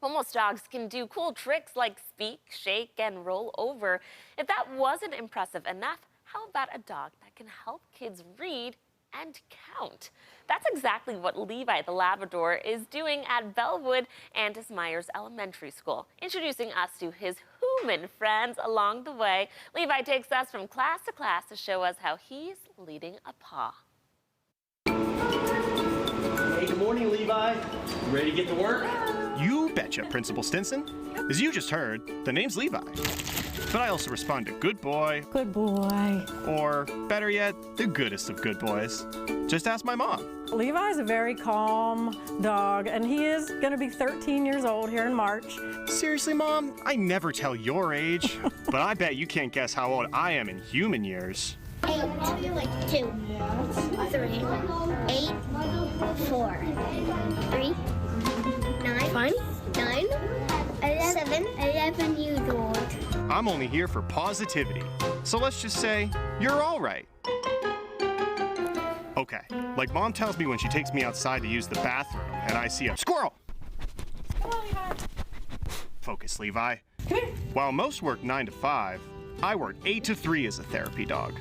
Well, most dogs can do cool tricks like speak, shake, and roll over. If that wasn't impressive enough, how about a dog that can help kids read and count? That's exactly what Levi the Labrador is doing at Bellwood Andis Myers Elementary School, introducing us to his human friends along the way. Levi takes us from class to class to show us how he's leading a paw. Hey, good morning, Levi. You ready to get to work? You betcha, Principal Stinson. As you just heard, the name's Levi. But I also respond to good boy. Good boy. Or, better yet, the goodest of good boys. Just ask my mom. Levi's a very calm dog, and he is going to be 13 years old here in March. Seriously, Mom? I never tell your age. But I bet you can't guess how old I am in human years. 8, 2, 3, 8, 4, 3, 9, 9, 11, 11 years old. I'm only here for positivity. So let's just say, you're all right. Okay, like Mom tells me when she takes me outside to use the bathroom and I see a squirrel. Come on, Levi. Focus, Levi. Come here. While most work 9 to 5, I work 8 to 3 as a therapy dog.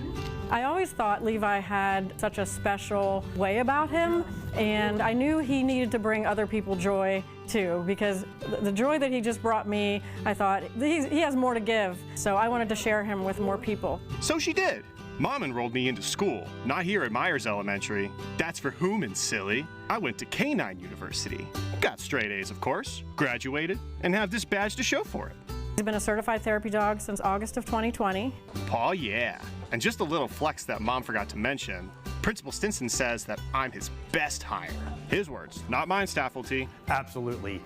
I always thought Levi had such a special way about him, and I knew he needed to bring other people joy too, because the joy that he just brought me, I thought he has more to give, so I wanted to share him with more people. So she did. Mom enrolled me into school, not here at Myers Elementary. That's for humans, silly. I went to Canine University. Got straight A's, of course, graduated, and have this badge to show for it. He's been a certified therapy dog since August of 2020. Aw, yeah. And just a little flex that Mom forgot to mention, Principal Stinson says that I'm his best hire. His words, not mine, Staffelty. Absolutely.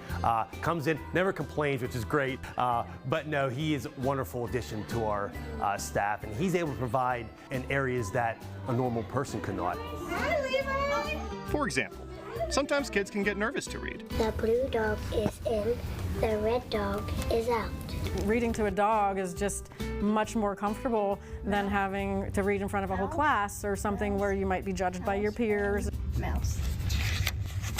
Comes in, never complains, which is great. But no, he is a wonderful addition to our staff, and he's able to provide in areas that a normal person could not. Hi, Levi. For example, sometimes kids can get nervous to read. The blue dog is in, the red dog is out. Reading to a dog is just much more comfortable than having to read in front of a whole class or something where you might be judged by your peers. Mouse.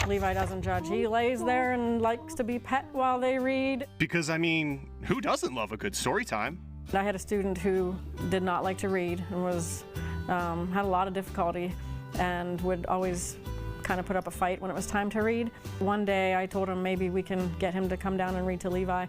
Levi doesn't judge. He lays there and likes to be pet while they read. Because, I mean, who doesn't love a good story time? I had a student who did not like to read and was had a lot of difficulty and would always kind of put up a fight when it was time to read. One day I told him maybe we can get him to come down and read to Levi.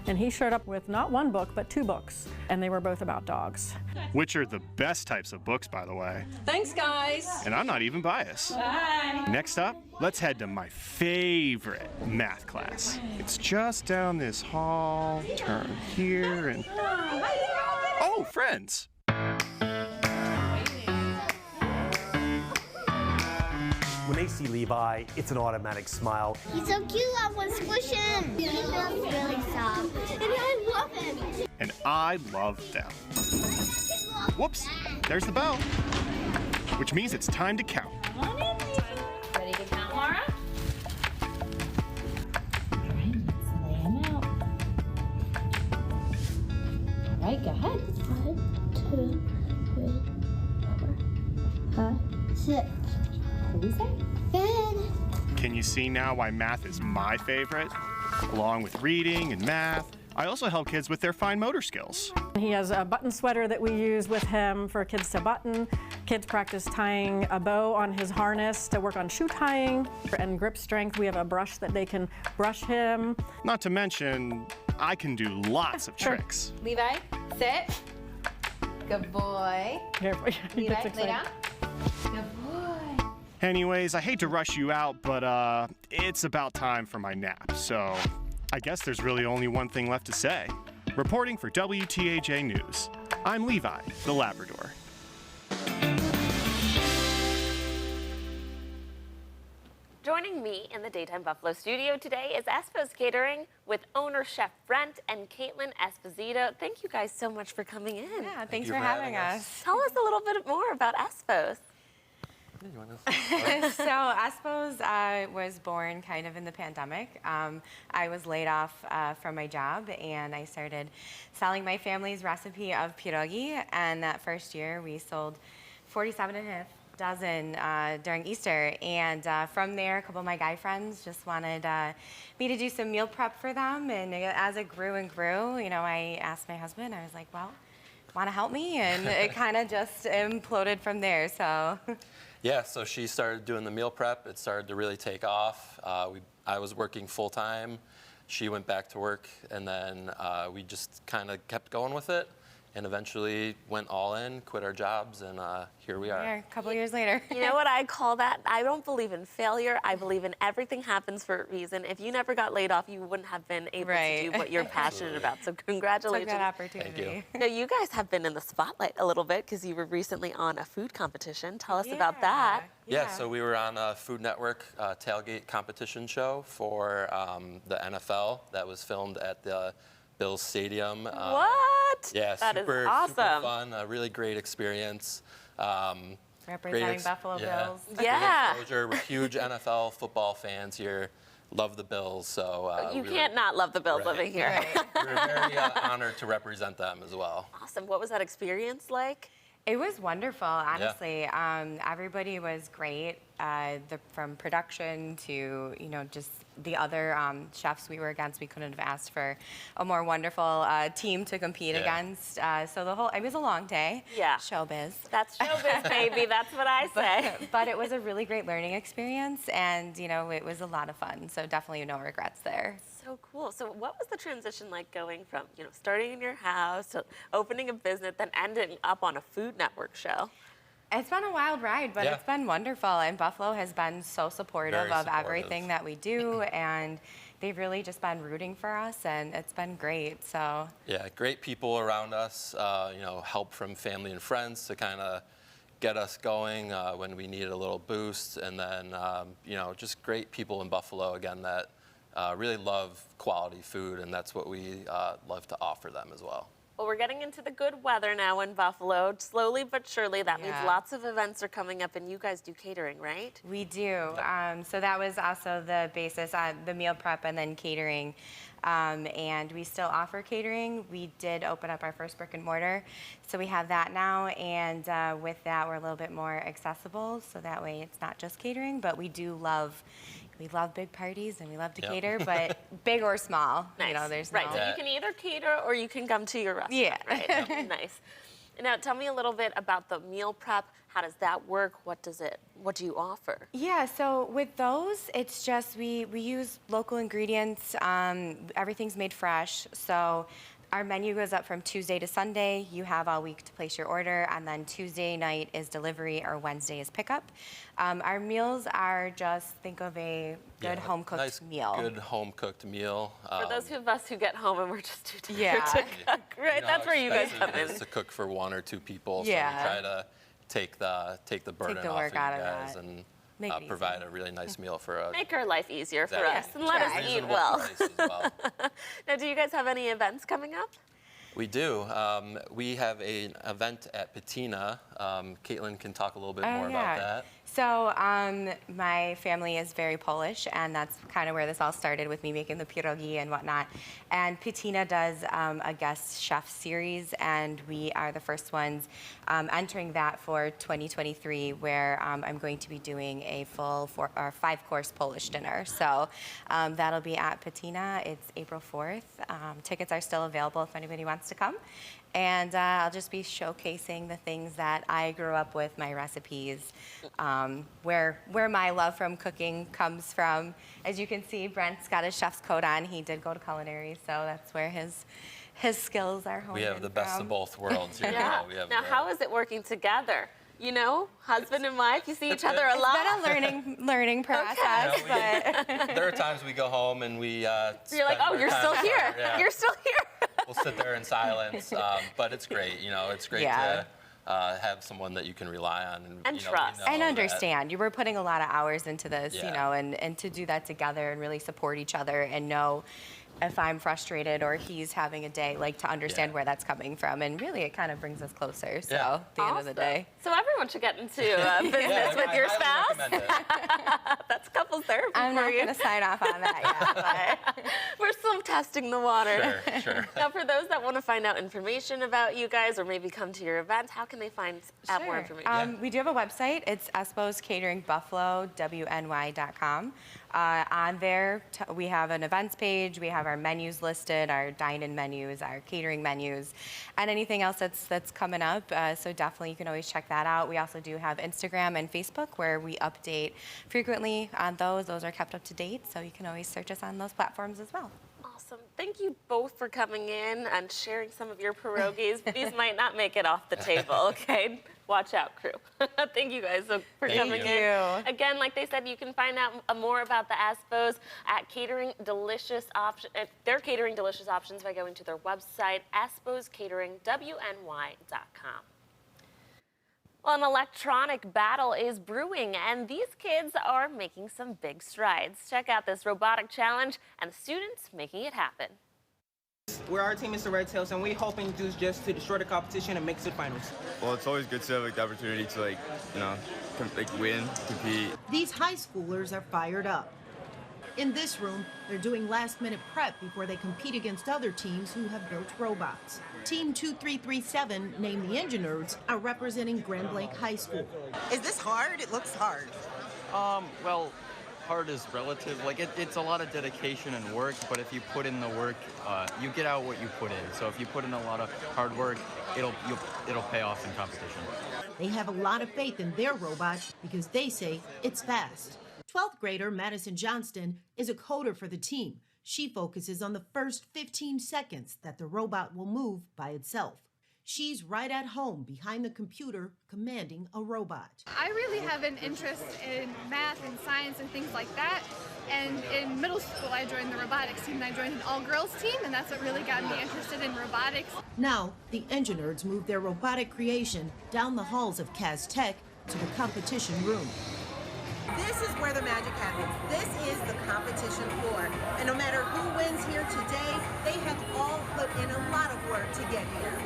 And he showed up with not one book, but 2 books. And they were both about dogs. Which are the best types of books, by the way. Thanks, guys. And I'm not even biased. Bye. Next up, let's head to my favorite math class. It's just down this hall, turn here, and... Oh, friends! When they see Levi, it's an automatic smile. He's so cute, I want to squish him. He feels really soft, and I love him. And I love them. Whoops, there's the bell. Which means it's time to count. Ready to count, Laura? All right, go ahead. 1, 2, 3, 4, 5, 6. What do we say? Good. Can you see now why math is my favorite? Along with reading and math, I also help kids with their fine motor skills. He has a button sweater that we use with him for kids to button. Kids practice tying a bow on his harness to work on shoe tying. And grip strength, we have a brush that they can brush him. Not to mention, I can do lots of Sure. tricks. Levi, sit. Good boy. Careful, he Levi, gets lay excited. down. Good boy. Anyways, I hate to rush you out, but it's about time for my nap, so I guess there's really only one thing left to say. Reporting for WTAJ News, I'm Levi, the Labrador. Joining me in the Daytime Buffalo studio today is Espo's Catering with owner Chef Brent and Caitlin Esposito. Thank you guys so much for coming in. Yeah, thanks for having us. Tell us a little bit more about Espo's. So Espo's was born kind of in the pandemic. I was laid off from my job, and I started selling my family's recipe of pierogi. And that first year, we sold 47.5 dozen during Easter, and from there, a couple of my guy friends just wanted me to do some meal prep for them, and as it grew and grew, you know, I asked my husband, I was like, well, want to help me? And it kind of just imploded from there, so. Yeah, so she started doing the meal prep. It started to really take off. I was working full-time. She went back to work, and then we just kind of kept going with it, and eventually went all in, quit our jobs, and here we are. Yeah, a couple years later. You know what I call that? I don't believe in failure. I believe in everything happens for a reason. If you never got laid off, you wouldn't have been able to do what you're passionate about. So congratulations. Took that opportunity. Thank you. Now, you guys have been in the spotlight a little bit because you were recently on a food competition. Tell us about that. Yeah, so we were on a Food Network tailgate competition show for the NFL that was filmed at the Bills Stadium. What? Yeah, That is super awesome. fun, a really great experience. Representing Buffalo Bills. Yeah. Great exposure. We're huge NFL football fans here. Love the Bills, so You can't not love the Bills Right. living here. we're very honored to represent them as well. Awesome. What was that experience like? It was wonderful, honestly. Everybody was great, from production to, you know, just the other chefs we were against. We couldn't have asked for a more wonderful team to compete against. So it was a long day. Yeah. Showbiz. That's showbiz, baby. That's what I say. But it was a really great learning experience, and, you know, it was a lot of fun. So definitely no regrets there. So cool. So what was the transition like going from, you know, starting in your house to opening a business, then ending up on a Food Network show? It's been a wild ride, but Yeah. it's been wonderful. And Buffalo has been so supportive Very of supportive. everything that we do, and they've really just been rooting for us, and it's been great. So Yeah, great people around us, you know, help from family and friends to kind of get us going when we needed a little boost. And then, you know, just great people in Buffalo, again, that really love quality food, and that's what we love to offer them as well. Well, we're getting into the good weather now in Buffalo. Slowly but surely, that means Yeah. lots of events are coming up, and you guys do catering, right? we do. So that was also the basis on the meal prep and then catering. And we still offer catering. We did open up our first brick and mortar, so we have that now. And with that, we're a little bit more accessible, so that way it's not just catering, but we love big parties and we love to Yep. cater, but big or small. Nice. You know, there's right. no. So you can either cater or you can come to your restaurant. Yeah. Right. Nice. Now, tell me a little bit about the meal prep. How does that work? What do you offer? Yeah, so with those, it's just we use local ingredients. Everything's made fresh. So our menu goes up from Tuesday to Sunday. You have all week to place your order, and then Tuesday night is delivery or Wednesday is pickup. Our meals are just, think of a good home-cooked nice, meal. Good home-cooked meal. For those of us who get home and we're just too tired Yeah. to cook, right? You know That's how where you guys expensive come it in. is to cook for one or two people, Yeah. so we try to take the burden the off work of you out of guys that. and Make it provide easy. a really nice meal for a Make our life easier for Exactly. us and let us Try. eat reasonable well. price as well. Now, do you guys have any events coming up? We do. We have an event at Patina. Caitlin can talk a little bit more about that. So my family is very Polish, and that's kind of where this all started with me making the pierogi and whatnot. And Patina does a guest chef series, and we are the first ones entering that for 2023, where I'm going to be doing a full 5-course Polish dinner. So that'll be at Patina. It's April 4th. Tickets are still available if anybody wants to come. And I'll just be showcasing the things that I grew up with, my recipes, where my love from cooking comes from. As you can see, Brent's got his chef's coat on. He did go to culinary, so that's where his skills are honed We have in the best from. of both worlds here. Yeah. We have Now, the- how is it working together? You know, husband and wife, you see each other a lot. It's been a learning process, You but there are times we go home and we You're like, spend oh, our you're time still together. here. Yeah. You're still here. We'll sit there in silence, but it's great. You know, it's great Yeah. to have someone that you can rely on And you know, trust. we know and that- understand. You were putting a lot of hours into this, you Yeah. know, and to do that together and really support each other and know if I'm frustrated or he's having a day, like to understand Yeah. where that's coming from. And really, it kind of brings us closer. So Yeah. at the end of the Awesome. day. So everyone should get into business Yeah, with I your highly spouse. recommend it. That's couples therapy I'm for not you. going to sign off on that yet, but We're still testing the water. Sure. Now, for those that want to find out information about you guys or maybe come to your events, how can they find out more information? We do have a website. It's Espo's Catering Buffalo, WNY.com. On there, we have an events page. We have our menus listed, our dine-in menus, our catering menus, and anything else that's coming up. So definitely you can always check that out. We also do have Instagram and Facebook where we update frequently on those. Those are kept up to date, so you can always search us on those platforms as well. Awesome. Thank you both for coming in and sharing some of your pierogies. These might not make it off the table, okay? Watch out, crew. Thank you guys for coming in. Again, like they said, you can find out more about the Espos at their Catering Delicious Options by going to their website, esposcateringwny.com. Well, an electronic battle is brewing, and these kids are making some big strides. Check out this robotic challenge and the students making it happen. Where our team is the Red Tails, and we're hoping just to destroy the competition and make it to the finals. Well, it's always good to have the opportunity to win, compete. These high schoolers are fired up. In this room, they're doing last-minute prep before they compete against other teams who have built robots. Team 2337, named the Engine Nerds, are representing Grand Blanc High School. Is this hard? It looks hard. Well, hard is relative. It's a lot of dedication and work, but if you put in the work, you get out what you put in. So if you put in a lot of hard work, it'll pay off in competition. They have a lot of faith in their robot because they say it's fast. 12th grader Madison Johnston is a coder for the team. She focuses on the first 15 seconds that the robot will move by itself. She's right at home behind the computer commanding a robot. I really have an interest in math and science and things like that. And in middle school, I joined the robotics team, and I joined an all-girls team, and that's what really got me interested in robotics. Now, the Engine Nerds move their robotic creation down the halls of Cas Tech to the competition room. This is where the magic happens. This is the competition floor. And no matter who wins here today, they have all put in a lot of work to get here.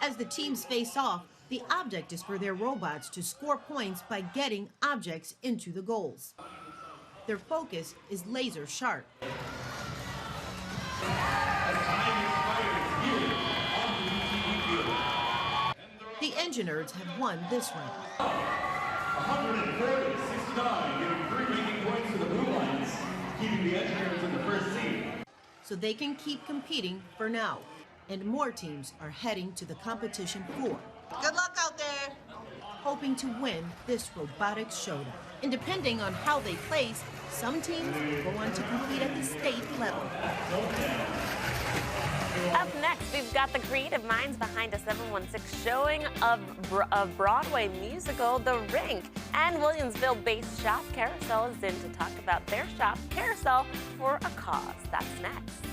As the teams face off, the object is for their robots to score points by getting objects into the goals. Their focus is laser sharp. The Engine Nerds have won this round. 140-69, giving 3 making points to the Blue Lions, keeping the Engine Nerds in the first seed. So they can keep competing for now, and more teams are heading to the competition floor. Good luck out there. Hoping to win this robotics showdown. And depending on how they place, some teams will go on to compete at the state level. Up next, we've got the creative minds behind a 716 showing of Broadway musical, The Rink. And Williamsville-based shop Carousel is in to talk about their shop, Carousel for a Cause. That's next.